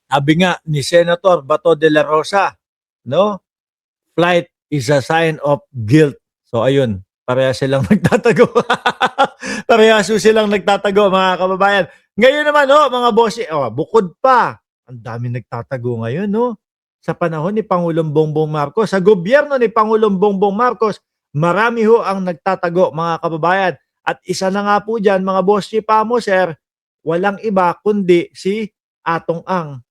Sabi nga ni Senator Bato de la Rosa, no? Flight is a sign of guilt. So ayun, parehas silang nagtatago. Parehas silang nagtatago mga kababayan. Ngayon naman mga boss, bukod pa, ang dami nagtatago ngayon sa panahon ni Pangulong Bongbong Marcos, sa gobyerno ni Pangulong Bongbong Marcos, marami ang nagtatago mga kababayan. At isa na nga po dyan mga boss si Pamo sir, walang iba kundi si Atong Ang.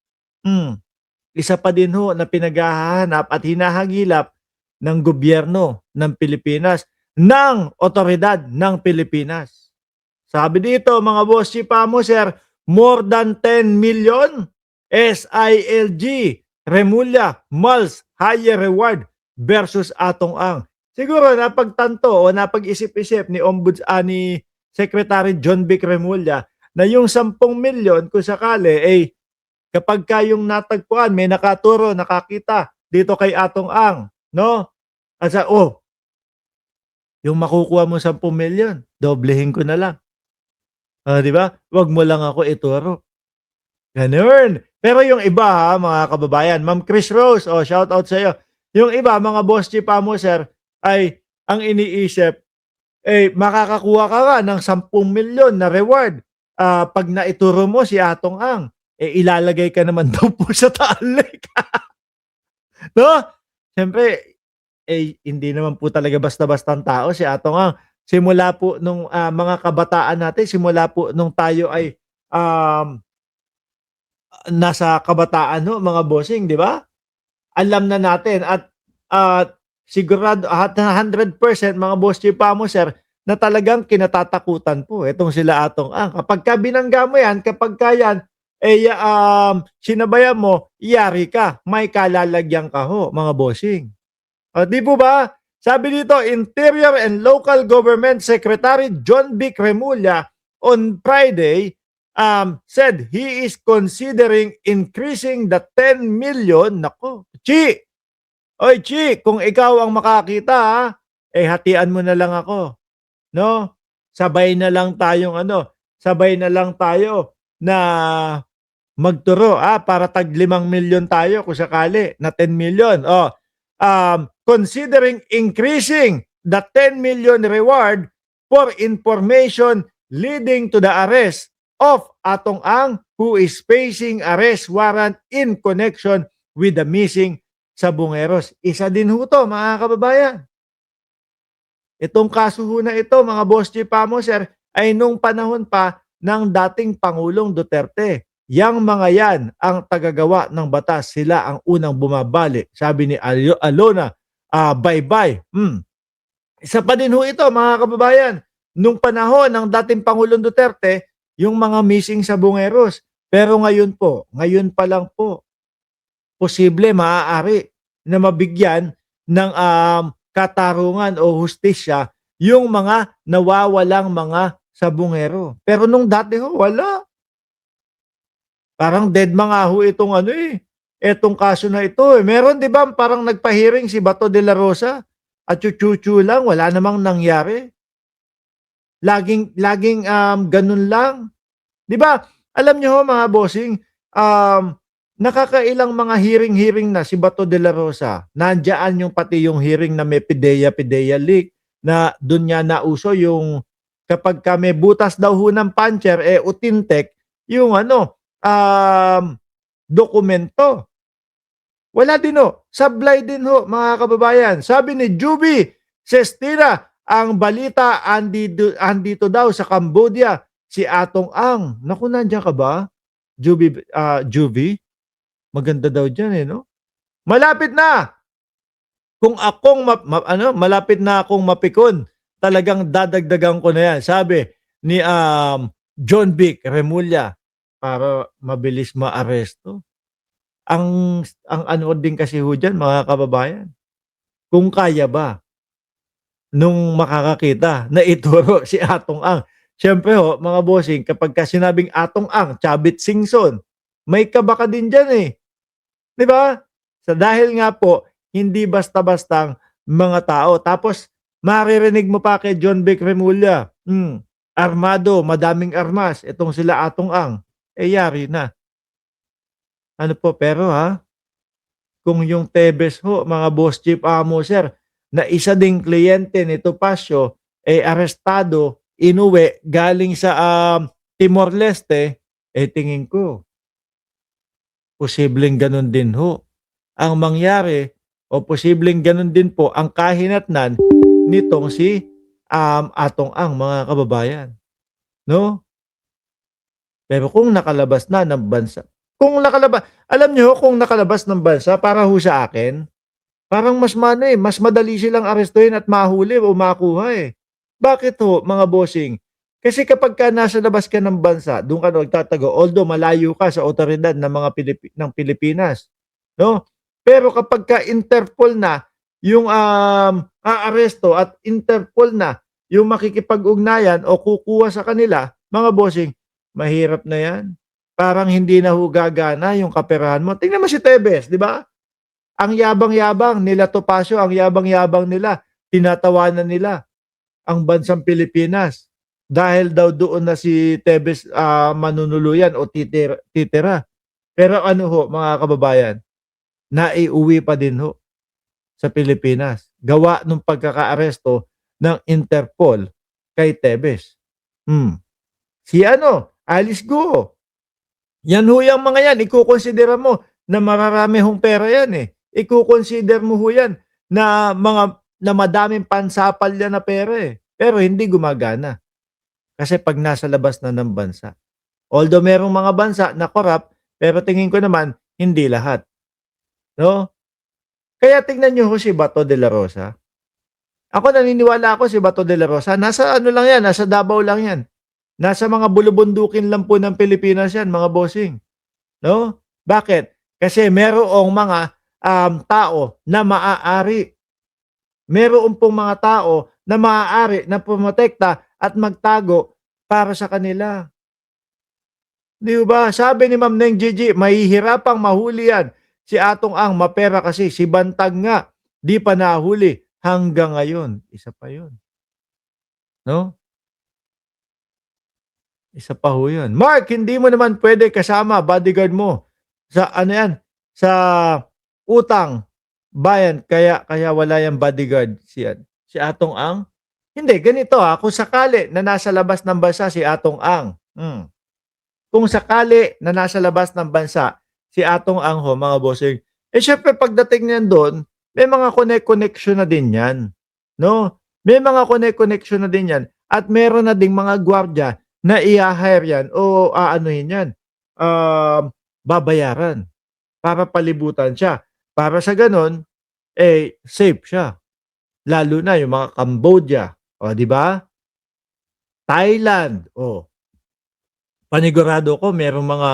Isa pa din na pinaghahanap at hinahagilap ng gobyerno ng Pilipinas, ng otoridad ng Pilipinas. Sabi dito mga boss si Pamo sir, more than 10 million SILG, Remulla, Malls, higher reward versus Atong Ang. Siguro napagtanto o napag-isip-isip ni Secretary John Vic Remulla na yung 10 milyon kung sakali kapag yung natagpuan, may nakaturo, nakakita dito kay Atong Ang, no? At yung makukuha mo 10 milyon, doblehin ko na lang. Di ba? Wag mo lang ako ituro. Ganun. Pero yung iba mga kababayan, Ma'am Chris Rose, shout out sa iyo. Yung iba, mga boss chief mo sir, ay ang iniisip, makakakuha ka nga ng 10 milyon na reward pag naituro mo si Atong Ang. Ilalagay ka naman daw po sa talik. No? Siyempre, hindi naman po talaga basta-bastang tao si Atong Ang. Simula po nung mga kabataan natin, simula po nung tayo ay nasa kabataan mga bossing, di ba? Alam na natin at sigurado 100% mga boss chief mo sir na talagang kinatatakutan po itong sila Atong Ang. Kapag binangga mo yan, kapag yan sinabayan mo, yari ka, may kalalagyan ka mga bossing. Di po ba? Sabi dito, Interior and Local Government Secretary John Vic Remulla on Friday said he is considering increasing the 10 million. Nako, Chi! Oy, Chi, kung ikaw ang makakita, hatian mo na lang ako. No? Sabay na lang tayo na magturo para tag 5 milyon tayo kung sakali na 10 million. Considering increasing the 10 million reward for information leading to the arrest of Atong Ang, who is facing arrest warrant in connection with the missing Sabongeros. Isa din to mga kababayan. Itong kaso na ito mga boss chief mo sir ay nung panahon pa ng dating Pangulong Duterte. Yang mga yan ang tagagawa ng batas, sila ang unang bumabali. Sabi ni Alona, bye-bye. Isa pa din ito mga kababayan. Nung panahon ng dating Pangulong Duterte, yung mga missing Sabongeros. Pero ngayon pa lang po, posible maaari na mabigyan ng katarungan o hustisya yung mga nawawalang mga Sabongero. Pero nung dati wala. Parang dead mga itong etong kaso na ito. Meron 'di ba parang nagpahiring si Bato de la Rosa at chuchu lang, wala namang nangyari. Laging ganun lang. 'Di ba? Alam niyo mga bossing, nakakailang mga hearing na si Bato de la Rosa. Nandiyan yung pati yung hearing na may PIDEA leak na doon niya nauso yung kapag may butas daw ng puncher utintek yung dokumento. Wala din sablay din mga kababayan. Sabi ni Juby Sestina, ang balita andito daw sa Cambodia si Atong Ang. Naku, nandiyan ka ba? Juby? Maganda daw diyan no? Malapit na. Kung akong malapit na akong mapikon, talagang dadagdagan ko na yan. Sabi ni John Vic Remulla para mabilis maaresto. Ang din kasi diyan mga kababayan. Kung kaya ba nung makakakita na ituro si Atong Ang. Siyempre mga bossing, kapag sinabing Atong Ang, Chavit Singson, may kabaka din diyan 'Di ba? Dahil nga po, hindi basta-bastang mga tao. Tapos, maririnig mo pa kay John Vic Remulla, armado, madaming armas, itong sila Atong Ang, yari na. Ano po, pero kung yung Tebes ho, mga boss chief amo sir, na isa ding kliyente ni Topacio, arestado, inuwi galing sa Timor Leste, tingin ko, posibleng ganun din ho ang mangyari o posibleng ganun din po ang kahinatnan nitong si Atong Ang, mga kababayan. No? Pero kung nakalabas na ng bansa, kung nakalabas, alam niyo kung nakalabas ng bansa para ho sa akin, parang mas mas madali silang arestuhin at mahuli o makuha eh. Bakit ho, mga bossing? Kasi kapag ka nasa labas ka ng bansa, doon ka nagtatago, although malayo ka sa otoridad ng mga ng Pilipinas, no? Pero kapag ka Interpol na yung aaresto at Interpol na yung makikipag-ugnayan o kukuha sa kanila, mga bossing, mahirap na yan. Parang hindi na ho gagana yung kaperahan mo. Tingnan mo si Tebes, di ba? Ang yabang-yabang nila Topacio, ang yabang-yabang nila, tinatawanan nila ang bansang Pilipinas. Dahil daw doon na si Tebes manunuluyan o titira. Pero ano ho, mga kababayan, naiuwi pa din ho sa Pilipinas. Gawa nung pagkakaaresto ng Interpol kay Tebes. Si Alice Guo. Yan ho yung mga yan, ikukonsidera mo na mararami hong pera yan eh. Ikukonsider mo ho yan na madaming pansapal yan na pera eh. Pero hindi gumagana. Kasi pag nasa labas na ng bansa. Although merong mga bansa na corrupt, pero tingin ko naman, hindi lahat. No? Kaya tingnan nyo ho si Bato de la Rosa. Ako naniniwala ako si Bato de la Rosa. Nasa ano lang yan, nasa Davao lang yan. Nasa mga bulubundukin lang po ng Pilipinas yan, mga bossing. No? Bakit? Kasi merong mga tao na maaari. Meron pong mga tao na maaari na pumotekta at magtago para sa kanila. Di ba? Sabi ni Ma'am Neng Gigi, mahihirapang mahuli yan. Si Atong Ang mapera kasi si Bantag nga di pa nahuli hanggang ngayon. Isa pa yun. No? Isa pa ho yun. Mark, hindi mo naman pwede kasama bodyguard mo sa ano yan, sa utang bayan kaya wala yang bodyguard si Atong Ang. Hindi, ganito kung sakali na nasa labas ng bansa si Atong Ang. Kung sakali na nasa labas ng bansa si Atong Ang ho, mga bossing, syempre pagdating niyan doon, may mga connection na din yan. No? May mga connection na din yan at meron na ding mga gwardiya na i-hire yan o aanuhin yan, babayaran para palibutan siya. Para sa ganon, safe siya. Lalo na yung mga Cambodia, o di ba? Thailand, panigurado ko merong mga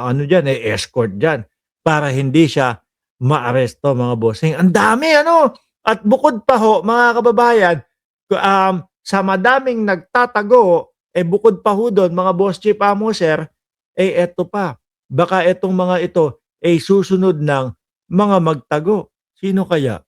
ano diyan, escort diyan para hindi siya maaresto, mga bossing. Ang dami at bukod pa ho, mga kababayan, sa madaming nagtatago, bukod pa ho doon, mga boss chief amo sir, eto pa. Baka etong mga ito susunod ng mga magtago. Sino kaya?